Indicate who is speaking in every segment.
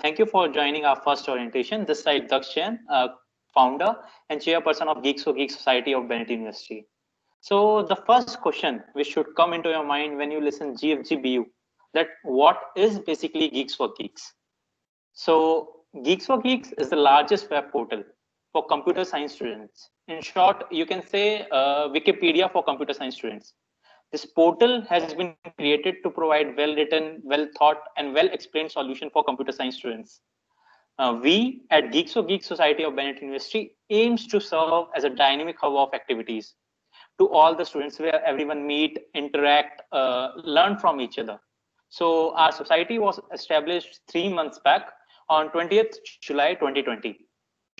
Speaker 1: Thank you for joining our first orientation. This side Daksh Jain, founder and chairperson of Geeks for Geeks Society of Bennett University. So the first question which should come into your mind when you listen GFGBU, that what is basically Geeks for Geeks? So Geeks for Geeks is the largest web portal for computer science students. In short, you can say Wikipedia for computer science students. This portal has been created to provide well-written, well-thought, and well-explained solution for computer science students. We at Geeks for Geeks Society of Bennett University aims to serve as a dynamic hub of activities to all the students where everyone meet, interact, learn from each other. So our society was established 3 months back on 20th July 2020.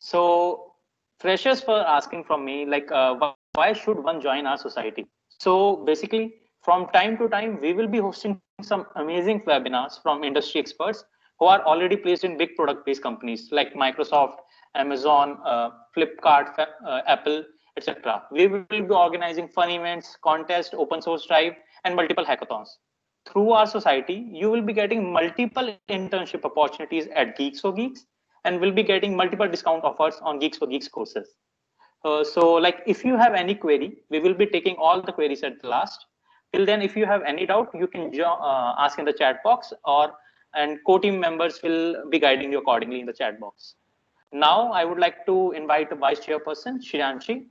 Speaker 1: So freshers were asking from me like, why should one join our society? So basically, from time to time, we will be hosting some amazing webinars from industry experts who are already placed in big product-based companies like Microsoft, Amazon, Flipkart, Apple, etc. We will be organizing fun events, contests, open source drive, and multiple hackathons. Through our society, you will be getting multiple internship opportunities at Geeks for Geeks, and will be getting multiple discount offers on Geeks for Geeks courses. So like if you have any query, we will be taking all the queries at the last. Till then, if you have any doubt, you can ask in the chat box, and co-team members will be guiding you accordingly in the chat box. Now, I would like to invite the Vice Chairperson, Shriyanshi.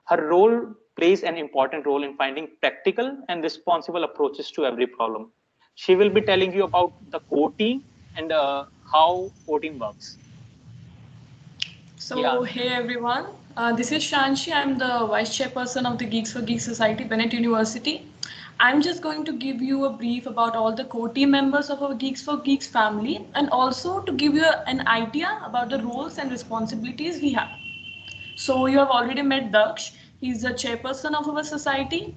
Speaker 1: Her role plays an important role in finding practical and responsible approaches to every problem. She will be telling you about the core team and how core team works.
Speaker 2: So, hey everyone, this is Shanshi. I'm the Vice Chairperson of the Geeks for Geeks Society, Bennett University. I'm just going to give you a brief about all the core team members of our Geeks for Geeks family, and also to give you an idea about the roles and responsibilities we have. So you have already met Daksh. He's the chairperson of our society.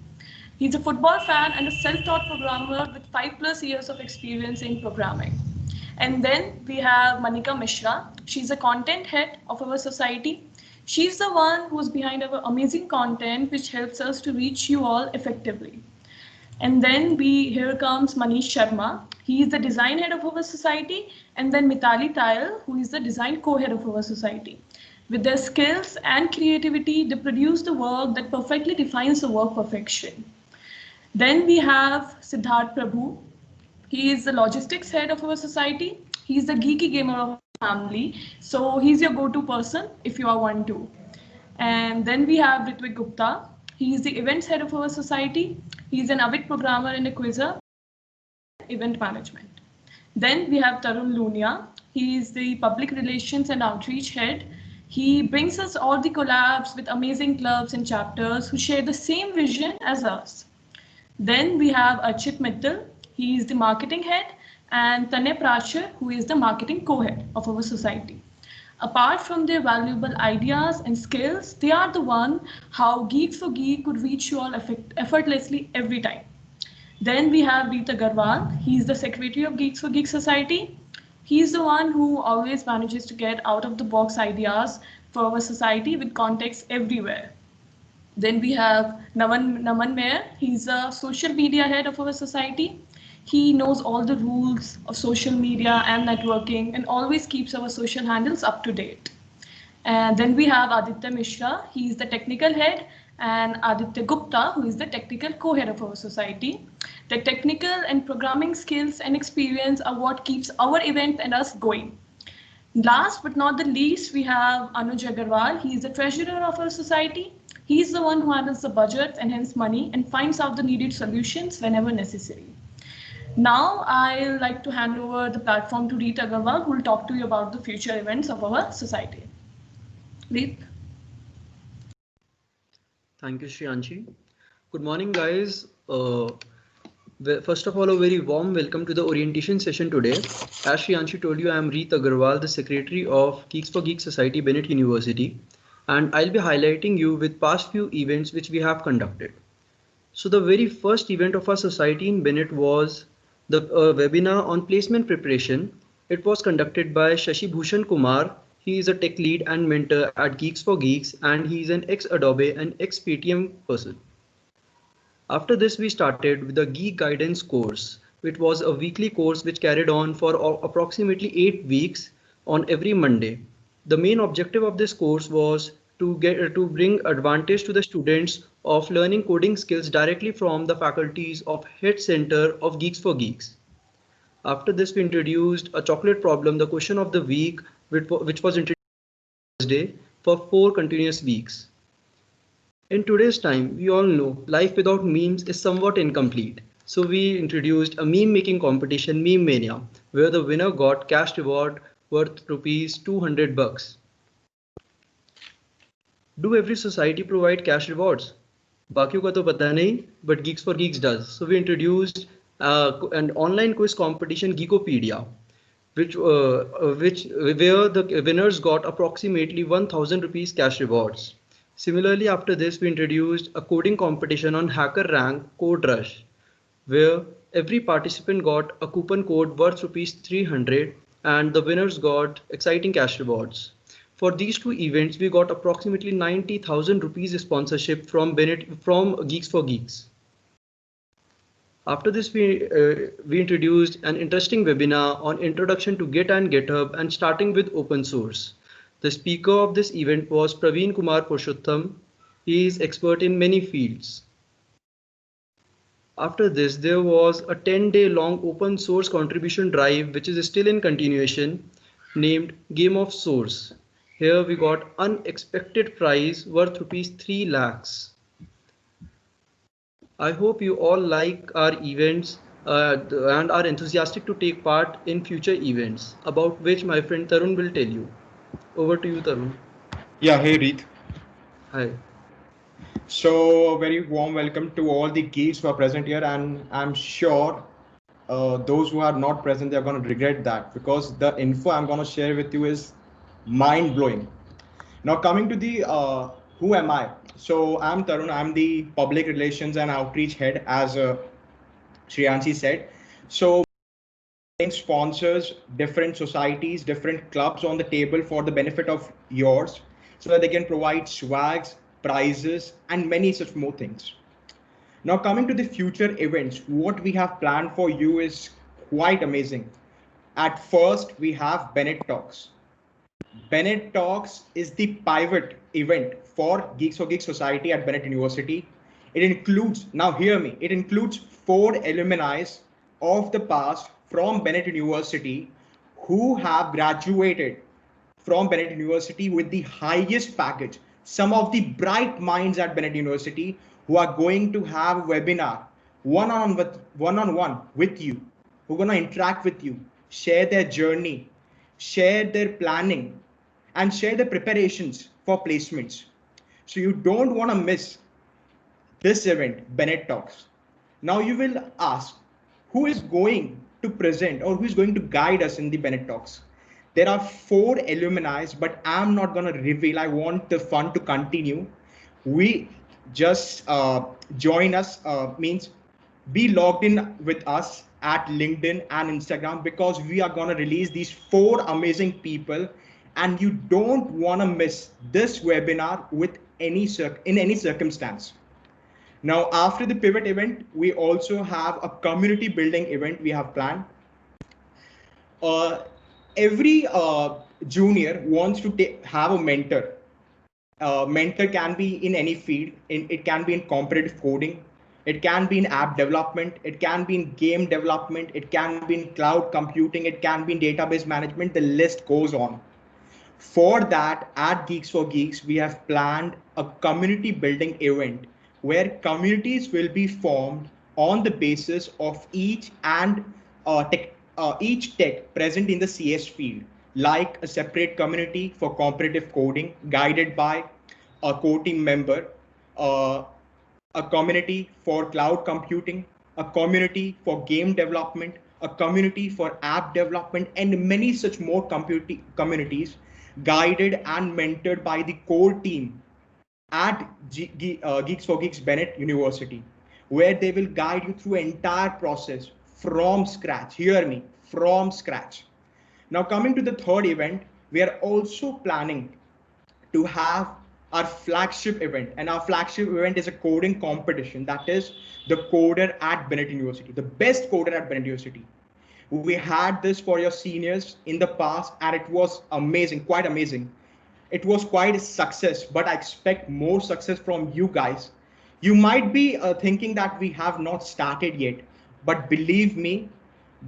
Speaker 2: He's a football fan and a self-taught programmer with 5+ years of experience in programming. And then we have Manika Mishra. She's a content head of our society. She's the one who's behind our amazing content, which helps us to reach you all effectively. And then here comes Manish Sharma. He is the design head of our society. And then Mitali Tayal, who is the design co-head of our society. With their skills and creativity, they produce the work that perfectly defines the work perfection. Then we have Siddharth Prabhu. He is the logistics head of our society. He's the geeky gamer of our family. So he's your go-to person if you are one too. And then we have Ritvik Gupta. He is the events head of our society. He's an avid programmer and a quizzer, event management. Then we have Tarun Lunia. He is the public relations and outreach head. He brings us all the collabs with amazing clubs and chapters who share the same vision as us. Then we have Archit Mittal. He is the marketing head, and Tanya Prachar, who is the marketing co-head of our society. Apart from their valuable ideas and skills, they are the one how Geeks for Geek could reach you all effortlessly every time. Then we have Veet Agarwal. He is the secretary of Geeks for Geek Society. He's the one who always manages to get out of the box ideas for our society with context everywhere. Then we have Naman Mayer. He's a social media head of our society. He knows all the rules of social media and networking and always keeps our social handles up to date. And then we have Aditya Mishra. He is the technical head, and Aditya Gupta, who is the technical co-head of our society. The technical and programming skills and experience are what keeps our event and us going. Last but not the least, we have Anuj Agarwal. He is the treasurer of our society. He's the one who handles the budget and hence money and finds out the needed solutions whenever necessary. Now, I'd like to hand over the platform to Reet Agarwal, who will talk to you about the future events of our society. Reet.
Speaker 3: Thank you, Shriyanshi. Good morning, guys. First of all, a very warm welcome to the orientation session today. As Shriyanshi told you, I am Reet Agarwal, the secretary of Geeks for Geeks Society, Bennett University, and I'll be highlighting you with past few events which we have conducted. So the very first event of our society in Bennett was the webinar on placement preparation. It was conducted by Shashi Bhushan Kumar. He is a tech lead and mentor at Geeks for Geeks, and he is an ex-Adobe and ex-Paytm person. After this, we started with the Geek Guidance course, It was a weekly course which carried on for approximately 8 weeks on every Monday. The main objective of this course was to bring advantage to the students of learning coding skills directly from the faculties of Head Center of Geeks for Geeks. After this, we introduced a chocolate problem, the question of the week, which was introduced Thursday for 4 continuous weeks. In today's time, we all know life without memes is somewhat incomplete. So we introduced a meme making competition, Meme Mania, where the winner got cash reward worth rupees 200 bucks. Do every society provide cash rewards? बाकियों का तो पता नहीं, but Geeks for Geeks does. So we introduced an online quiz competition, Geekopedia, where the winners got approximately 1,000 rupees cash rewards. Similarly, after this, we introduced a coding competition on Hacker Rank Code Rush, where every participant got a coupon code worth rupees 300 and the winners got exciting cash rewards. For these two events, we got approximately 90,000 rupees sponsorship from Geeks for Geeks. After this, we introduced an interesting webinar on introduction to Git and GitHub and starting with open source. The speaker of this event was Praveen Kumar Purushottam. He is expert in many fields. After this, there was a 10-day long open source contribution drive, which is still in continuation, named Game of Source. Here we got unexpected prize worth rupees 3 lakhs. I hope you all like our events and are enthusiastic to take part in future events, about which my friend Tarun will tell you. Over to you, Tarun.
Speaker 4: Yeah, hey Reeth.
Speaker 3: Hi.
Speaker 4: So a very warm welcome to all the geeks who are present here, and I'm sure those who are not present, they're going to regret that, because the info I'm going to share with you is mind-blowing. Now coming to the who am I? So I'm Tarun. I'm the public relations and outreach head, as Shriyanshi said. So sponsors different societies, different clubs on the table for the benefit of yours, so that they can provide swags, prizes, and many such more things. Now coming to the future events, what we have planned for you is quite amazing. At first, we have Bennett Talks. Bennett Talks is the pivot event for Geeks for Geeks Society at Bennett University. It includes, now hear me, it includes 4 alumni of the past from Bennett University who have graduated from Bennett University with the highest package. Some of the bright minds at Bennett University who are going to have a webinar one-on-one with you, who are going to interact with you, share their journey, share their planning, and share the preparations for placements. So you don't want to miss this event, Bennett Talks. Now you will ask, who is going to present or who is going to guide us in the Bennett Talks? There are 4 alumni, but I'm not going to reveal. I want the fun to continue. We just join us, means be logged in with us at LinkedIn and Instagram, because we are going to release these 4 amazing people, and you don't want to miss this webinar with in any circumstance. Now, after the pivot event, we also have a community building event we have planned. Every junior wants to have a mentor. Mentor can be in any field. It can be in competitive coding. It can be in app development. It can be in game development. It can be in cloud computing. It can be in database management. The list goes on. For that, at Geeks for Geeks, we have planned a community building event where communities will be formed on the basis of each tech present in the CS field, like a separate community for competitive coding guided by a core team member, a community for cloud computing, a community for game development, a community for app development, and many such more communities guided and mentored by the core team at Geeks for Geeks Bennett University, where they will guide you through entire process from scratch. Hear me, from scratch. Now coming to the third event, we are also planning to have our flagship event, and our flagship event is a coding competition. That is the Coder at Bennett University, the best Coder at Bennett University. We had this for your seniors in the past, and it was amazing, quite amazing. It was quite a success, but I expect more success from you guys. You might be thinking that we have not started yet, but believe me,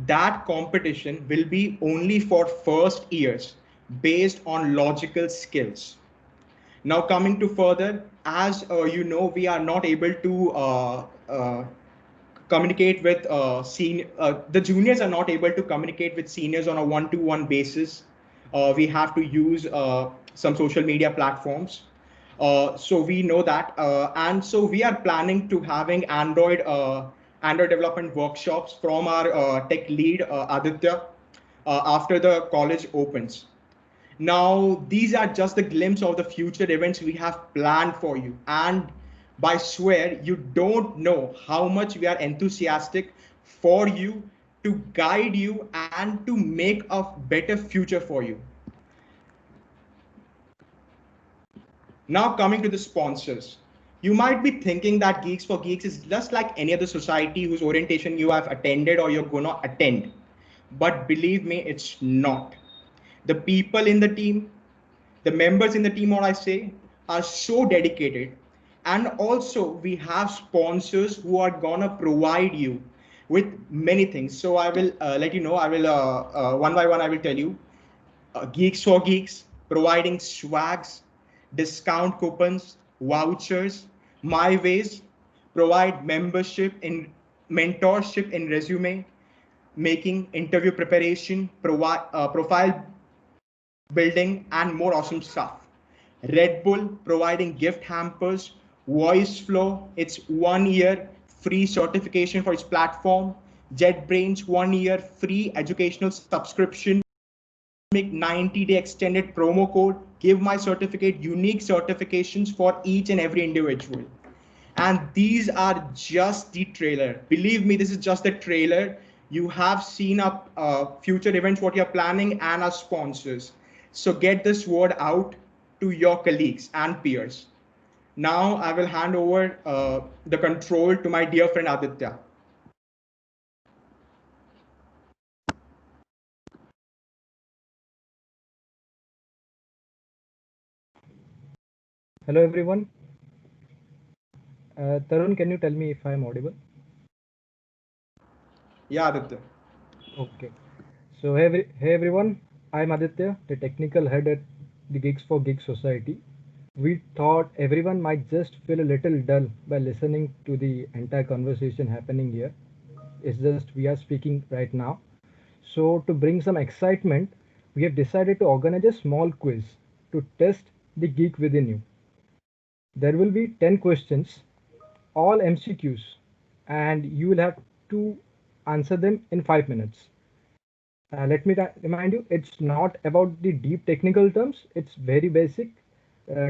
Speaker 4: that competition will be only for first years based on logical skills. Now coming to further, as you know, we are not able to communicate with the juniors are not able to communicate with seniors on a one-to-one basis. We have to use some social media platforms. So we know that, and so we are planning to having Android development workshops from our tech lead Aditya after the college opens. Now, these are just the glimpse of the future events we have planned for you. And by swear, you don't know how much we are enthusiastic for you to guide you and to make a better future for you. Now, coming to the sponsors. You might be thinking that Geeks for Geeks is just like any other society whose orientation you have attended or you're going to attend. But believe me, it's not. The people in the team, the members in the team, or I say, are so dedicated. And also we have sponsors who are gonna provide you with many things. So I will let you know, I will one by one, I will tell you. Geeks for Geeks, providing swags, discount coupons, vouchers. My Ways provide membership in mentorship in resume, making interview preparation, provide profile building, and more awesome stuff. Red Bull providing gift hampers, VoiceFlow, it's 1 year free certification for its platform, JetBrains 1 year free educational subscription, make 90-day extended promo code, give my certificate, unique certifications for each and every individual. And these are just the trailer. Believe me, this is just the trailer. You have seen up future events, what you're planning, and our sponsors. So get this word out to your colleagues and peers. Now I will hand over the control to my dear friend Aditya.
Speaker 5: Hello everyone. Tarun, can you tell me if I am audible?
Speaker 4: Yeah, Aditya.
Speaker 5: Okay. So hey everyone, I'm Aditya, the technical head at the Geeks for Geeks Society. We thought everyone might just feel a little dull by listening to the entire conversation happening here. It's just we are speaking right now. So to bring some excitement, we have decided to organize a small quiz to test the geek within you. There will be 10 questions, all MCQs, and you will have to answer them in 5 minutes. Let me remind you, it's not about the deep technical terms, it's very basic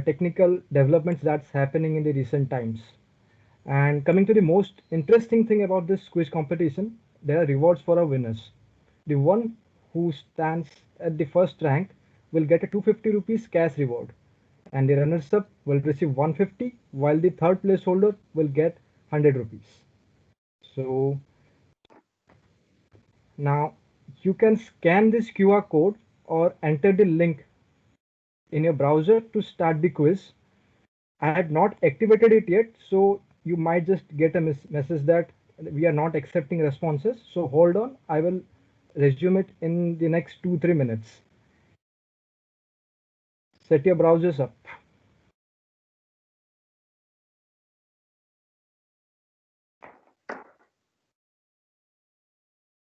Speaker 5: technical developments that's happening in the recent times. And coming to the most interesting thing about this quiz competition, there are rewards for our winners. The one who stands at the first rank will get a 250 rupees cash reward, and the runners up will receive 150, while the third place holder will get 100 rupees. So now you can scan this QR code or enter the link in your browser to start the quiz. I had not activated it yet, so you might just get a message that we are not accepting responses. So hold on, I will resume it in the next 2-3 minutes. Set your browsers up.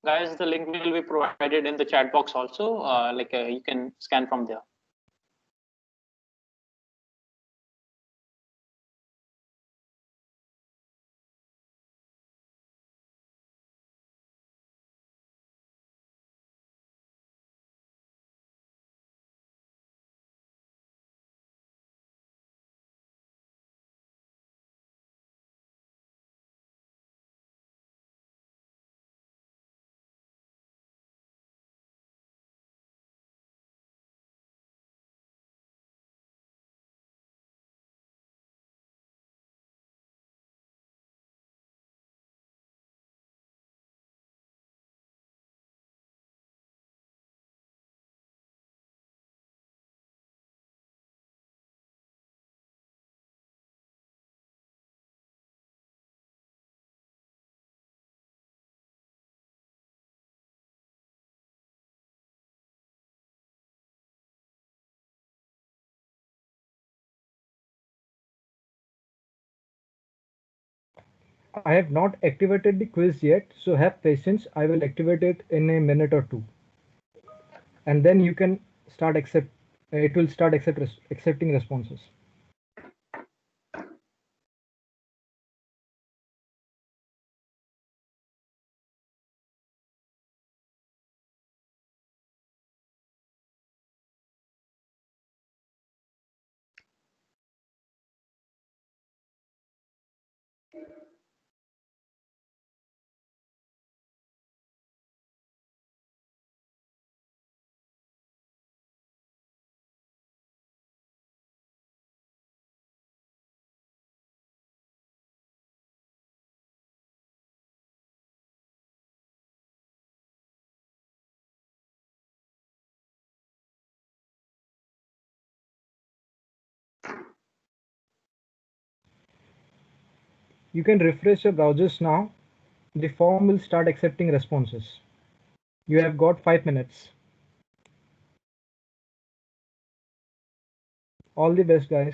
Speaker 1: Guys, the link will be provided in the chat box also. You can scan from there.
Speaker 5: I have not activated the quiz yet, so have patience. I will activate it in a minute or two, and then you can start accept. It will start accepting responses. You can refresh your browsers now. The form will start accepting responses. You have got 5 minutes. All the best, guys.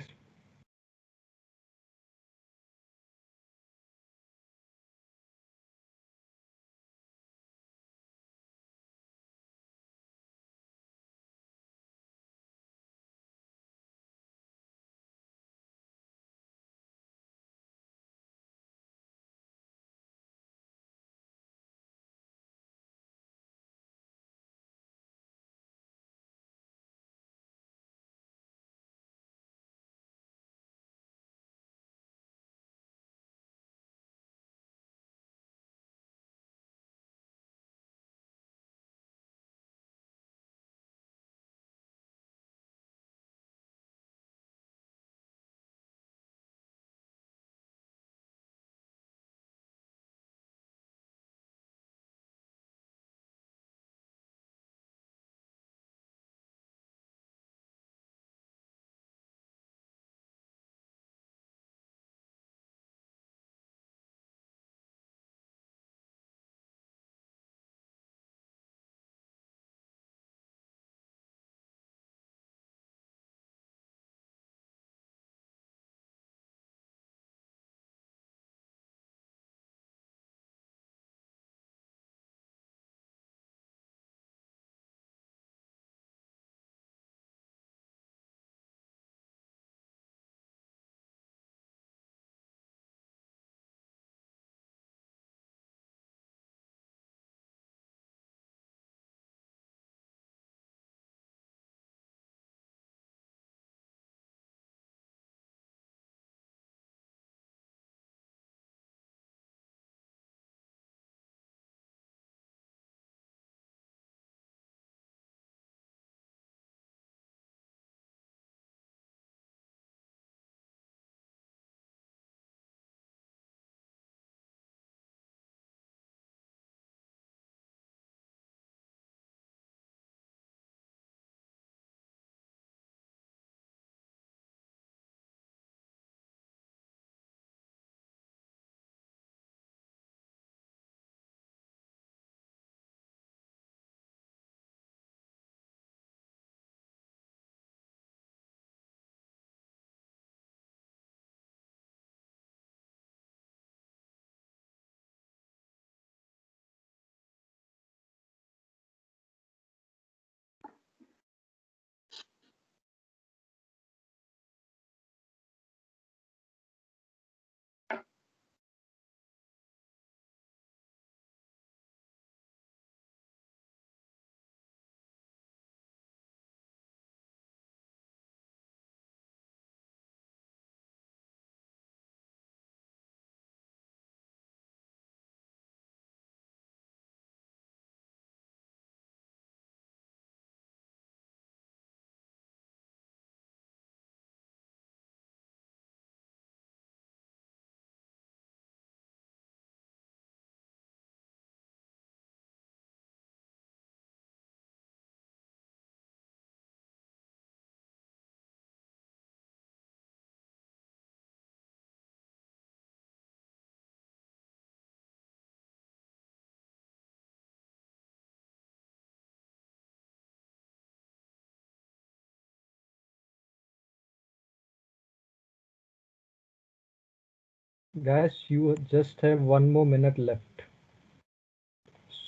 Speaker 5: Guys, you just have 1 more minute left.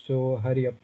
Speaker 5: So hurry up.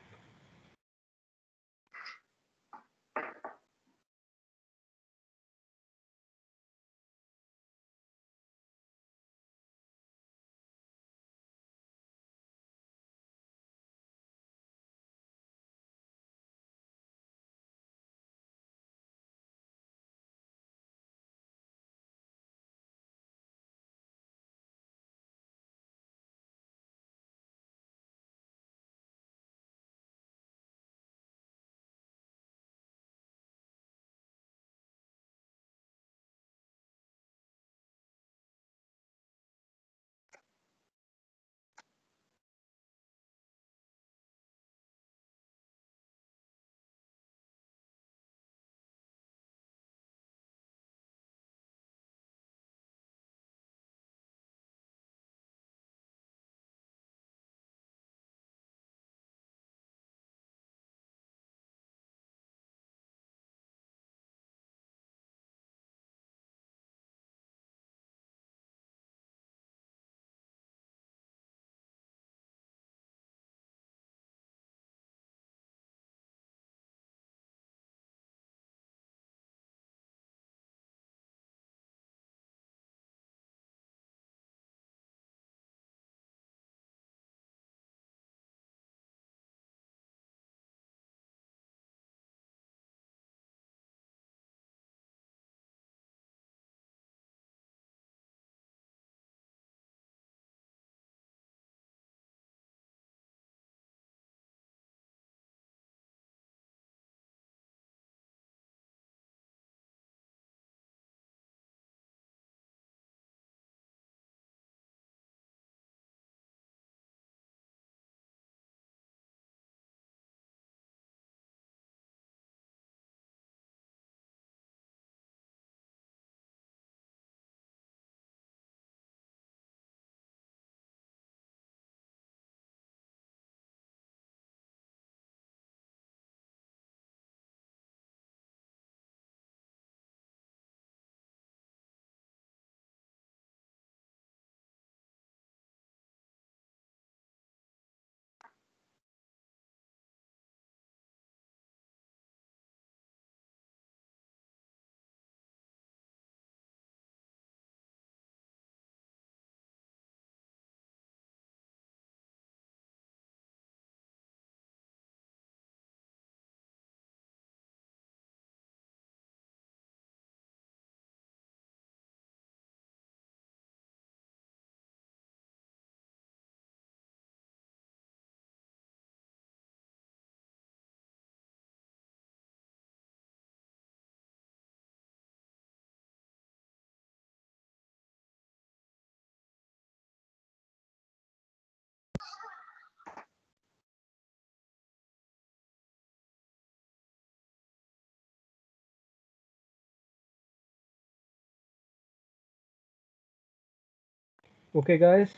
Speaker 5: Okay, guys,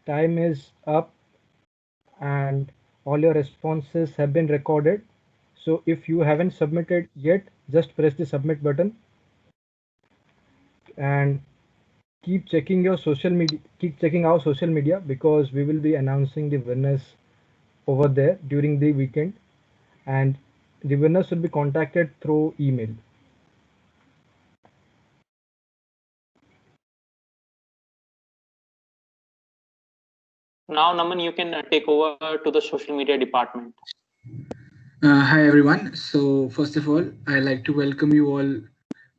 Speaker 5: time is up and all your responses have been recorded. So if you haven't submitted yet, just press the submit button and keep checking your social media, keep checking our social media because we will be announcing the winners over there during the weekend and the winners will be contacted through email.
Speaker 1: Now, Naman, you can take over to the social media department.
Speaker 6: Hi everyone. So first of all, I'd like to welcome you all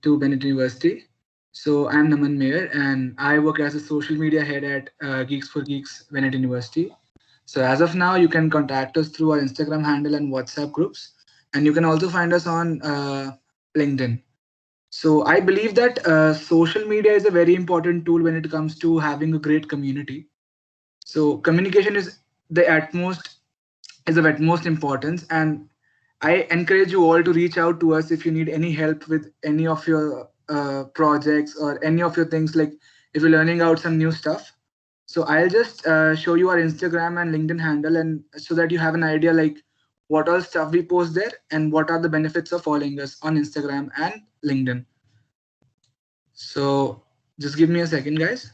Speaker 6: to Bennett University. So I'm Naman Mayer and I work as a social media head at Geeks for Geeks Bennett University. So as of now, you can contact us through our Instagram handle and WhatsApp groups, and you can also find us on LinkedIn. So I believe that social media is a very important tool when it comes to having a great community. So communication is of utmost importance, and I encourage you all to reach out to us if you need any help with any of your projects or any of your things, like if you're learning out some new stuff. So I'll just show you our Instagram and LinkedIn handle, and so that you have an idea like what all stuff we post there and what are the benefits of following us on Instagram and LinkedIn. So just give me a second, guys.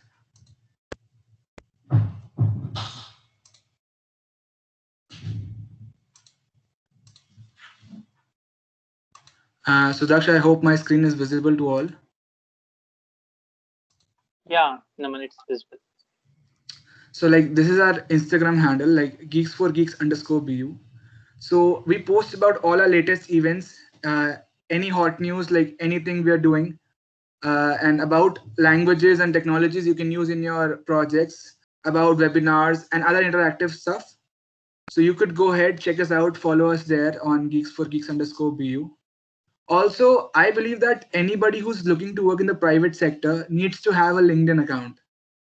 Speaker 6: So Daksh, I hope my screen is visible to all.
Speaker 1: Yeah, Naman, it's visible.
Speaker 6: So like this is our Instagram handle, like geeks4geeks_bu. So we post about all our latest events, any hot news, like anything we are doing, and about languages and technologies you can use in your projects, about webinars and other interactive stuff. So you could go ahead, check us out, follow us there on geeks4geeks_bu. Also, I believe that anybody who's looking to work in the private sector needs to have a LinkedIn account.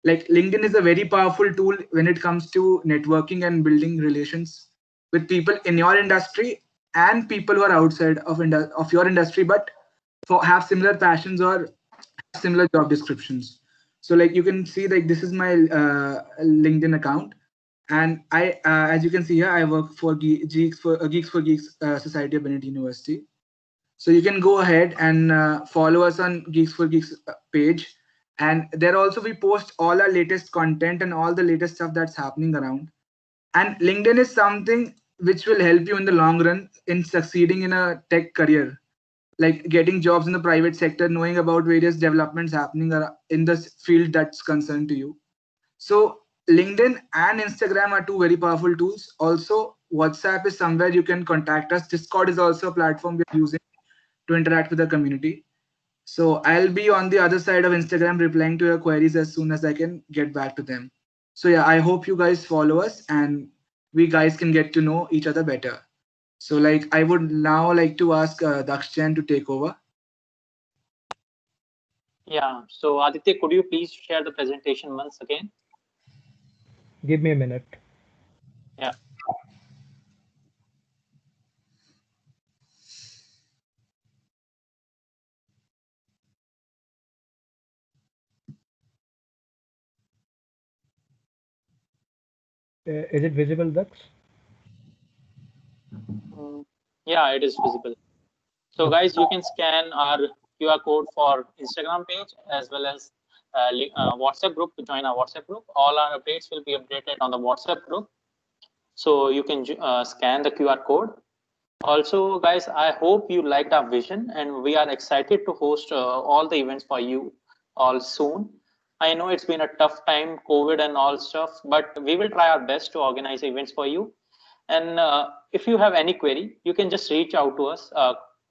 Speaker 6: Like LinkedIn is a very powerful tool when it comes to networking and building relations with people in your industry and people who are outside of your industry, but have similar passions or similar job descriptions. So like you can see, like this is my LinkedIn account, and I, as you can see here, I work for Geeks for Geeks Society of Bennett University. So you can go ahead and follow us on Geeks for Geeks page. And there also we post all our latest content and all the latest stuff that's happening around. And LinkedIn is something which will help you in the long run in succeeding in a tech career, like getting jobs in the private sector, knowing about various developments happening in the field that's concerned to you. So LinkedIn and Instagram are two very powerful tools. Also, WhatsApp is somewhere you can contact us. Discord is also a platform we're using to interact with the community. So I'll be on the other side of Instagram replying to your queries as soon as I can get back to them. So yeah, I hope you guys follow us and we guys can get to know each other better. So like I would now like to ask Dakshan to take over.
Speaker 1: Yeah. So Aditya, could you please share the presentation once again?
Speaker 5: Give me a minute.
Speaker 1: Yeah.
Speaker 5: Is it visible, Dax?
Speaker 1: Yeah, it is visible. So guys, you can scan our QR code for Instagram page as well as WhatsApp group to join our WhatsApp group. All our updates will be updated on the WhatsApp group. So you can scan the QR code. Also, guys, I hope you liked our vision and we are excited to host all the events for you all soon. I know it's been a tough time, COVID and all stuff, but we will try our best to organize events for you. And if you have any query, you can just reach out to us,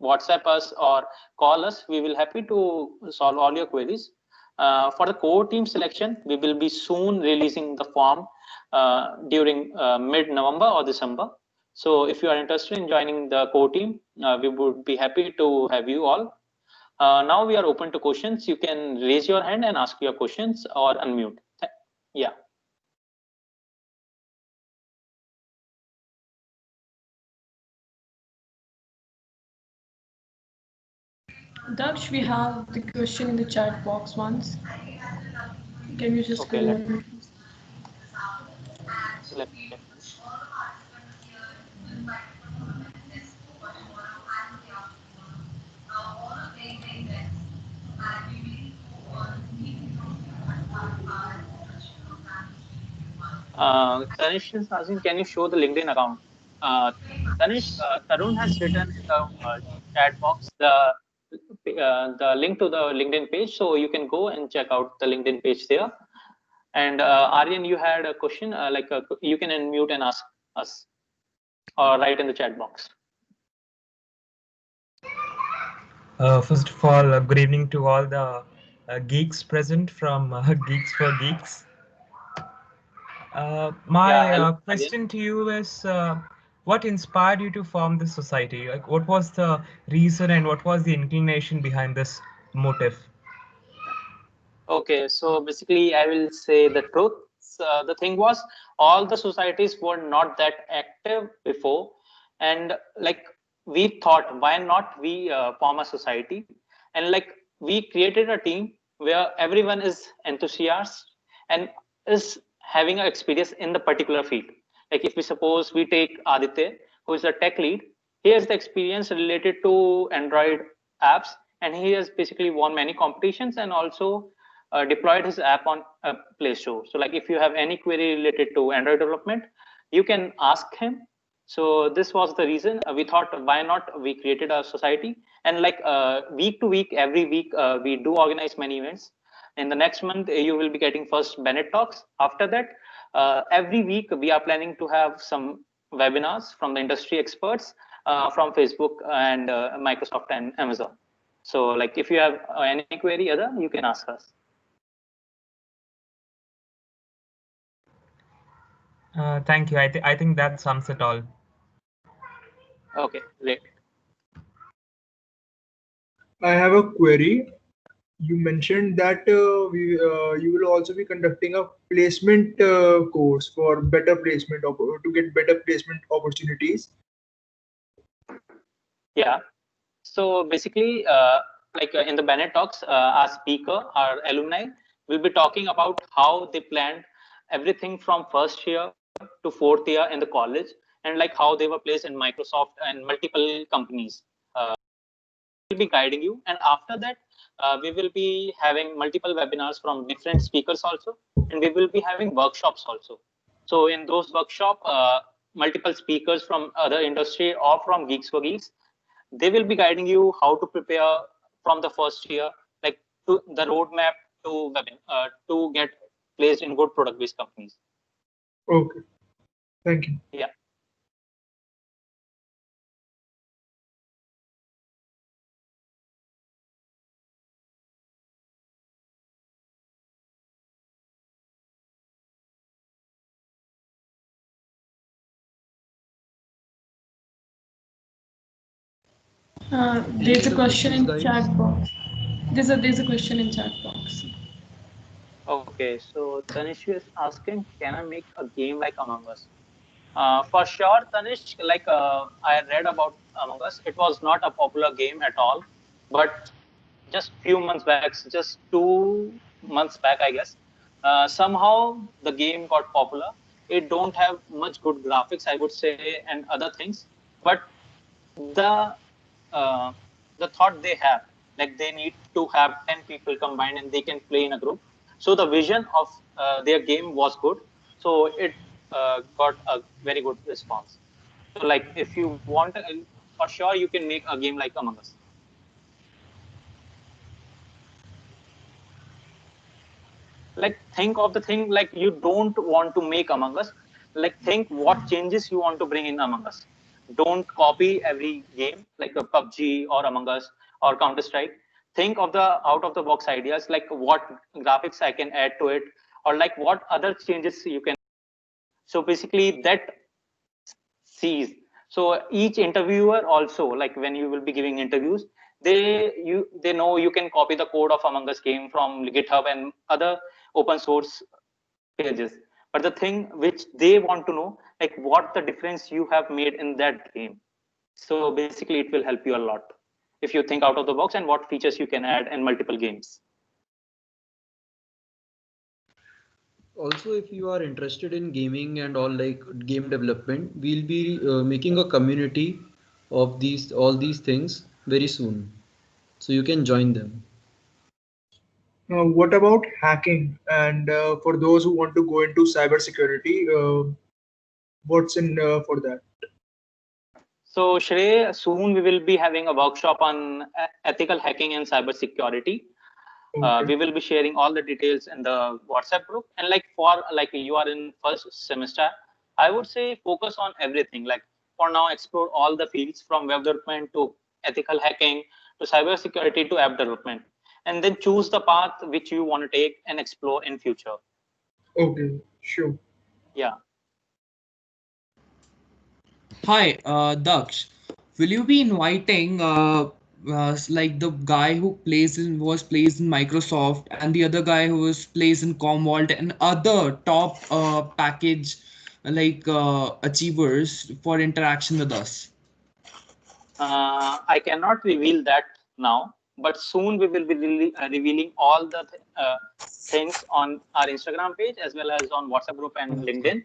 Speaker 1: WhatsApp us or call us. We will happy to solve all your queries. For the core team selection, we will be soon releasing the form during mid-November or December. So if you are interested in joining the core team, we would be happy to have you all. Now we are open to questions. You can raise your hand and ask your questions or unmute. Yeah.
Speaker 2: Daksh, we have the question in the chat box once. Can you just
Speaker 1: Okay,
Speaker 2: go
Speaker 1: let
Speaker 2: on?
Speaker 1: me check. Tanish is asking, can you show the LinkedIn account? Tanish, Tarun has written in the chat box the link to the LinkedIn page, so you can go and check out the LinkedIn page there. And Aryan, you had a question, you can unmute and ask us, or write in the chat box.
Speaker 7: First of all, good evening to all the geeks present from Geeks for Geeks. My question to you is, what inspired you to form this society? Like, what was the reason and what was the inclination behind this motive?
Speaker 1: Okay, so basically, I will say the truth. The thing was, all the societies were not that active before, and like we thought, why not we form a society? And like we created a team where everyone is enthusiast and is having an experience in the particular field. Like if we suppose we take Aditya, who is a tech lead, he has the experience related to Android apps, and he has basically won many competitions and also deployed his app on Play Store. So like if you have any query related to Android development, you can ask him So this was the reason we thought, why not we created a society, and like week to week, every week we do organize many events. In the next month, you will be getting first Bennett Talks. After that, every week we are planning to have some webinars from the industry experts from Facebook and Microsoft and Amazon. So like if you have any query other, you can ask us.
Speaker 7: Thank you. I think that sums it all.
Speaker 1: Okay, great.
Speaker 8: I have a query. You mentioned that you will also be conducting a placement course for better placement to get better placement opportunities.
Speaker 1: Yeah. So basically, like in the Bennett Talks, our speaker, our alumni, will be talking about how they planned everything from first year to fourth year in the college, and like how they were placed in Microsoft and multiple companies. Will be guiding you, and after that, we will be having multiple webinars from different speakers also, and we will be having workshops also. So in those workshop, multiple speakers from other industry or from Geeks for Geeks, they will be guiding you how to prepare from the first year, like to the roadmap to get placed in good product based companies.
Speaker 8: Okay, thank you.
Speaker 1: Yeah.
Speaker 2: There's a question in
Speaker 3: guys?
Speaker 2: chat box. There's a question in chat box.
Speaker 1: Okay, so Tanishq is asking, can I make a game like Among Us? For sure, Tanishq, like I read about Among Us. It was not a popular game at all, but just few months back, just 2 months back, I guess, somehow the game got popular. It don't have much good graphics, I would say, and other things, but the uh, the thought they have, like they need to have 10 people combined and they can play in a group. So the vision of their game was good, so it got a very good response. So like if you want, for sure you can make a game like Among Us. Like think of the thing, like you don't want to make Among Us, like think what changes you want to bring in Among Us. Don't copy every game like a PUBG or Among Us or Counter Strike. Think of the out of the box ideas, like what graphics I can add to it, or like what other changes you can. So basically that sees. So each interviewer also, like when you will be giving interviews, they know you can copy the code of Among Us game from GitHub and other open source pages. But the thing which they want to know, like what the difference you have made in that game. So basically it will help you a lot if you think out of the box and what features you can add in multiple games.
Speaker 3: Also, if you are interested in gaming and all like game development, we'll be making a community of all these things very soon, so you can join them.
Speaker 8: What about hacking? And for those who want to go into cybersecurity, what's in for that?
Speaker 1: So Shrey, soon we will be having a workshop on ethical hacking and cybersecurity.
Speaker 8: Okay.
Speaker 1: We will be sharing all the details in the WhatsApp group. And like for like you are in first semester, I would say focus on everything. Like for now, explore all the fields from web development to ethical hacking to cybersecurity to app development, and then choose the path which you want to take and explore in future.
Speaker 8: Okay, sure.
Speaker 1: Yeah.
Speaker 9: Hi, Daksh. Will you be inviting like the guy who was placed in Microsoft and the other guy who was placed in Commvault and other top package achievers for interaction with us?
Speaker 1: I cannot reveal that now, but soon we will be revealing all the things on our Instagram page as well as on WhatsApp group and LinkedIn.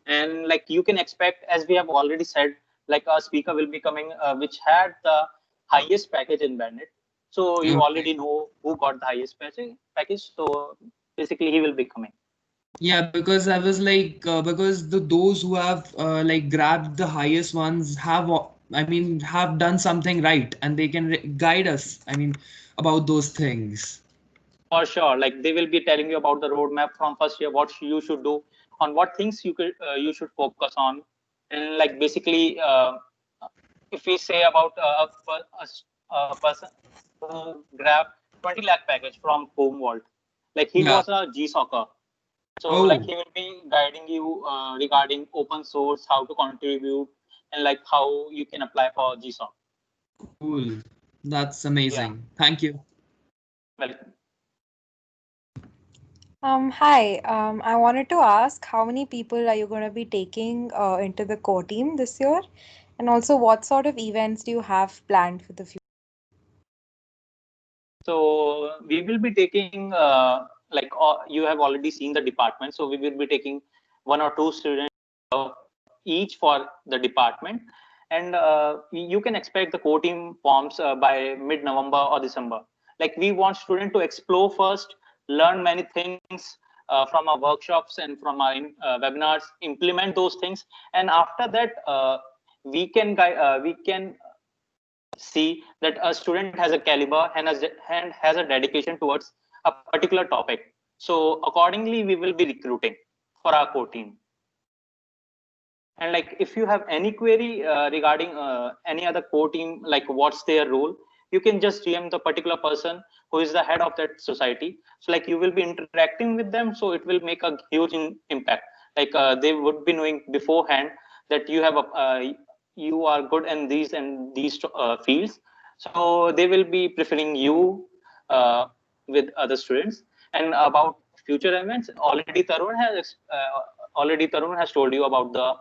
Speaker 1: And like you can expect, as we have already said, like our speaker will be coming, which had the highest package in Bandit. So you
Speaker 9: Okay.
Speaker 1: already know who got the highest package. So basically, he will be coming.
Speaker 9: Yeah, because I was like, because those who have like grabbed the highest ones have, I mean, have done something right, and they can guide us. I mean, about those things.
Speaker 1: For sure, like they will be telling you about the roadmap from first year, what you should do, on what things you should focus on, and like basically, if we say about a person who grabbed 20 lakh package from Homeworld, like he
Speaker 9: Yeah.
Speaker 1: was a G Soccer, so like
Speaker 9: Oh,
Speaker 1: he will be guiding you regarding open source, how to contribute, and like how you can apply for GSOC.
Speaker 9: cool. That's
Speaker 1: Yeah,
Speaker 9: amazing. Thank you.
Speaker 1: welcome.
Speaker 10: Hi. I wanted to ask how many people are you going to be taking into the core team this year? And also, what sort of events do you have planned for the future?
Speaker 1: So we will be taking like you have already seen the department. So we will be taking 1 or 2 students each for the department, and you can expect the core team forms by mid-November or December. Like we want students to explore first, learn many things from our workshops and from our webinars, implement those things, and after that we can see that a student has a caliber and has a dedication towards a particular topic. So accordingly, we will be recruiting for our core team. And like if you have any query regarding any other core team, like what's their role, you can just DM the particular person who is the head of that society. So like you will be interacting with them, so it will make a huge impact. Like they would be knowing beforehand that you have you are good in these and these fields, so they will be preferring you with other students. And about future events, already Tarun has told you about the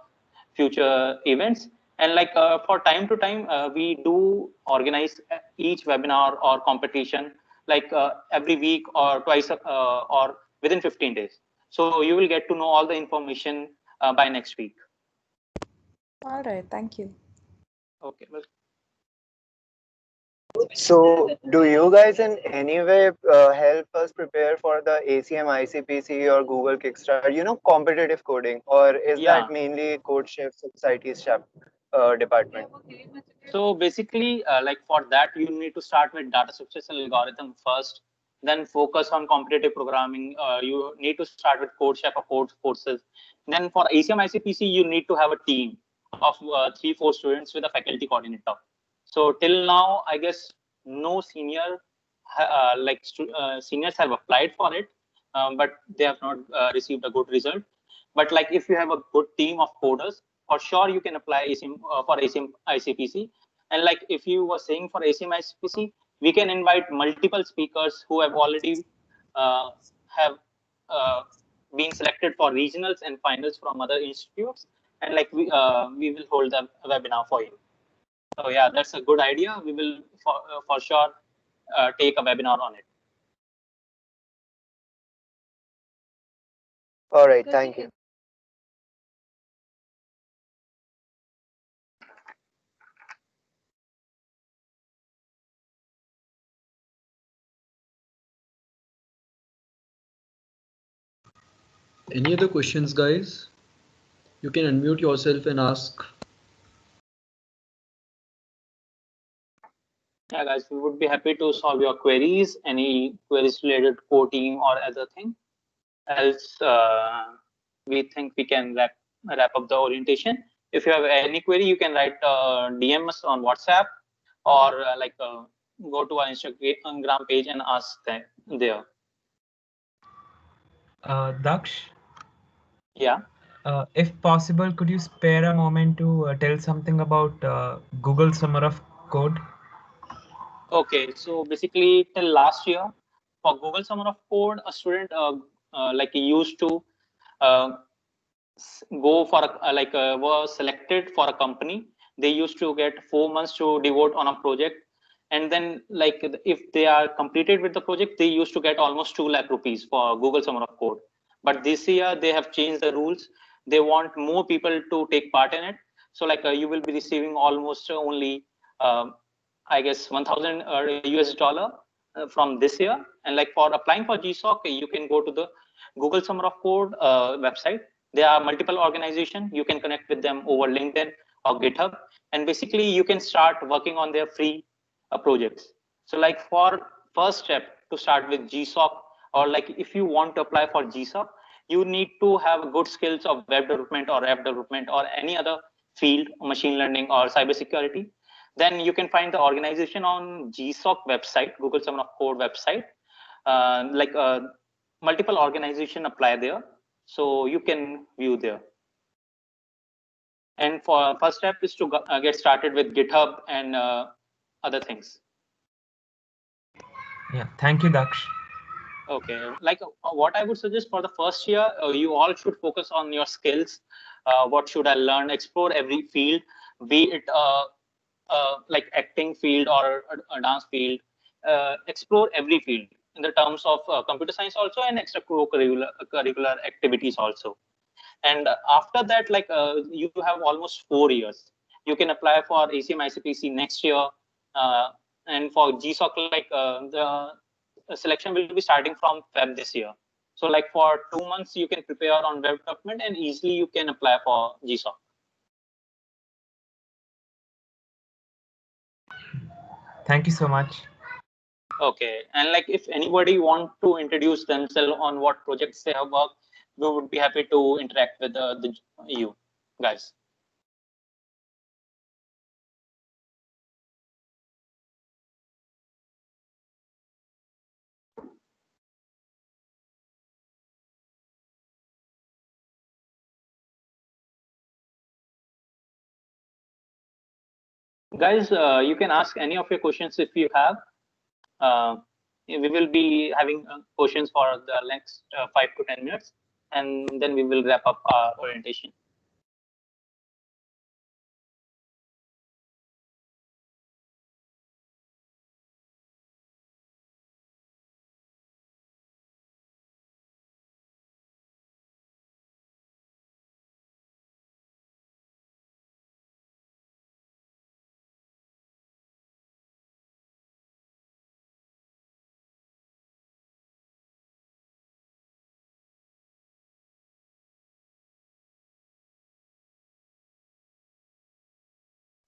Speaker 1: future events. And like for time to time we do organize each webinar or competition, like every week or twice or within 15 days, so you will get to know all the information by next week.
Speaker 10: All right. Thank you.
Speaker 1: Okay, well,
Speaker 11: So, do you guys in any way help us prepare for the ACM, ICPC, or Google Kickstarter? You know, competitive coding, or is
Speaker 1: yeah.
Speaker 11: that mainly CodeShare Society's department?
Speaker 1: So basically, like for that, you need to start with data structures and algorithm first, then focus on competitive programming. You need to start with CodeShare or code courses. Then for ACM ICPC, you need to have a team of 3-4 students with a faculty coordinator. So till now, I guess no senior, seniors have applied for it, but they have not received a good result. But like if you have a good team of coders, for sure you can apply ACM, for ACM ICPC. And like if you were saying for ACM ICPC, we can invite multiple speakers who have already have uh, been selected for regionals and finals from other institutes, and like we will hold a webinar for you. So yeah, that's a good idea. We will for sure take a webinar on it.
Speaker 11: All right, thank you.
Speaker 3: Any other questions, guys? You can unmute yourself and ask.
Speaker 1: Yeah, guys, we would be happy to solve your queries, any queries related to core team or other thing. Else, we think we can wrap up the orientation. If you have any query, you can write DM us on WhatsApp, or go to our Instagram page and ask them there.
Speaker 7: Daksh?
Speaker 1: Yeah.
Speaker 7: If possible, could you spare a moment to tell something about Google Summer of Code?
Speaker 1: Okay, so basically till last year, for Google Summer of Code, a student like used to uh, go for was selected for a company. They used to get 4 months to devote on a project, and then like if they are completed with the project, they used to get almost 2 lakh rupees for Google Summer of Code. But this year they have changed the rules. They want more people to take part in it. So like you will be receiving almost only I guess 1000 US dollar from this year. And like for applying for GSOC, you can go to the Google Summer of Code website. There are multiple organizations. You can connect with them over LinkedIn or GitHub, and basically you can start working on their free projects. So like for first step to start with GSOC, or like if you want to apply for GSOC, you need to have good skills of web development or app development or any other field, machine learning or cybersecurity. Then you can find the organization on GSOC website, Google Summer of Code website. Multiple organization apply there, so you can view there. And for first step is to get started with GitHub and other things.
Speaker 7: Yeah, thank you, Daksh.
Speaker 1: Okay, like what I would suggest for the first year, you all should focus on your skills. What should I learn? Explore every field, be it like acting field or a dance field. Explore every field in the terms of computer science also, and extracurricular activities also. And after that, like you have almost 4 years. You can apply for ACM ICPC next year, and for GSOC, like the selection will be starting from Feb this year. So like for 2 months, you can prepare on web development and easily you can apply for GSOC.
Speaker 7: Thank you so much.
Speaker 1: Okay, and like if anybody want to introduce themselves on what projects they have worked, we would be happy to interact with you guys. Guys, you can ask any of your questions if you have. We will be having questions for the next 5 to 10 minutes, and then we will wrap up our orientation.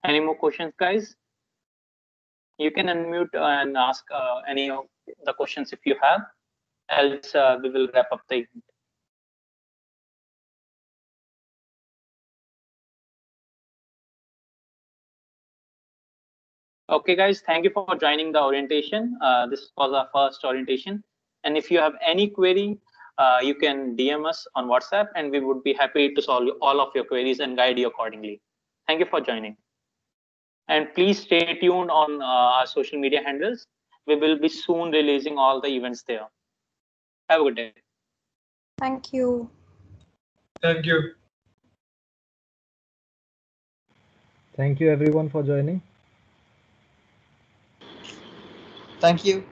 Speaker 1: Any more questions, guys? You can unmute and ask any of the questions if you have. Else, we will wrap up the event. Okay, guys, thank you for joining the orientation. This was our first orientation. And if you have any query, you can DM us on WhatsApp, and we would be happy to solve all of your queries and guide you accordingly. Thank you for joining. And please stay tuned on our social media handles. We will be soon releasing all the events there. Have a good day.
Speaker 10: Thank you.
Speaker 8: Thank you.
Speaker 5: Thank you everyone for joining.
Speaker 12: Thank you.